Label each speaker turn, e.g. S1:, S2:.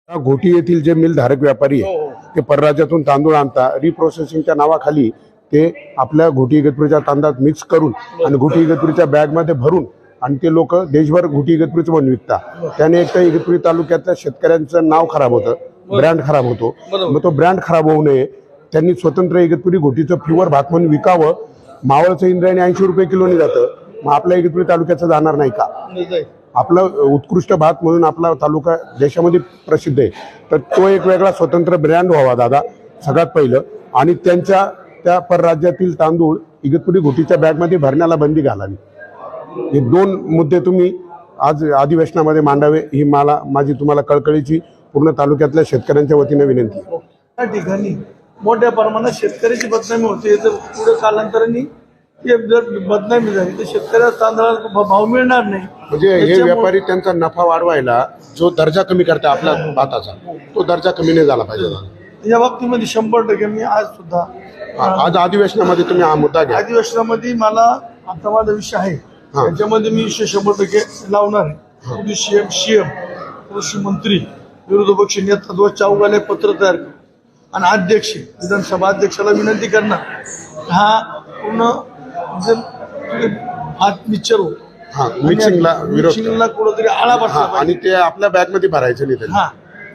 S1: घोटी येथील जे मिल धारक व्यापारी आहे ते परराज्यातून तांदूळ आणता रिप्रोसेसिंगच्या नावाखाली ते आपल्या घोटी इगतपुरीच्या तांदळात मिक्स करून आणि घोटी इगतपुरीच्या बॅगमध्ये भरून आणि ते लोक देशभर घोटी इगतपुरीचं म्हणून विकता. त्याने एक तर इगतपुरी तालुक्यातल्या शेतकऱ्यांचं नाव खराब होतं, ब्रँड खराब होतो. मग तो ब्रँड खराब होऊ नये त्यांनी स्वतंत्र इगतपुरी घोटीचं प्युअर भात म्हणून विकावं. मावळचं इंद्रायणी 80 रुपये किलोनी जातं, मग आपल्या इगतपुरी तालुक्याचं जाणार नाही का? आपला उत्कृष्ट भात म्हणून आपला तालुका देशामध्ये प्रसिद्ध आहे, तर तो एक वेगळा स्वतंत्र ब्रँड व्हावा दादा सगळ्यात पहिलं. आणि त्यांच्या त्या परराज्यातील तांदूळ इगतपुरी घोटीच्या बॅगमध्ये भरण्याला बंदी घालावी. हे दोन मुद्दे तुम्ही आज अधिवेशनामध्ये मांडावे ही माझी तुम्हाला कळकळीची पूर्ण तालुक्यातल्या शेतकऱ्यांच्या वतीने विनंती आहे.
S2: त्या ठिकाणी मोठ्या प्रमाणात शेतकऱ्याची बदनामी होते. जर पुढे कालांतराने जर बदनामी झाली तर शेतकऱ्याला तांदळाला भाव मिळणार नाही.
S1: म्हणजे हे व्यापारी त्यांचा नफा वाढवायला जो दर्जा कमी करता आपल्या भाताचा, तो दर्जा कमी नाही झाला पाहिजे.
S2: या बाबतीमध्ये 100% मी आज सुद्धा
S1: आज अधिवेशनामध्ये तुम्ही हा मुद्दा घ्या.
S2: अधिवेशनामध्ये मला आता माझा विषय आहे त्याच्यामध्ये मी विषय 100% लावणार आहे. सीएम कृषी मंत्री विरोधी पक्ष नेता ध्वज चौघाले पत्र तयार करू आणि अध्यक्ष विधानसभा अध्यक्षाला विनंती करणार हा पूर्ण हात मिक्सरला
S1: मिक्सिंगला
S2: कुठेतरी आळा बसला
S1: आणि ते आपल्या बॅगमध्ये भरायचं नाही.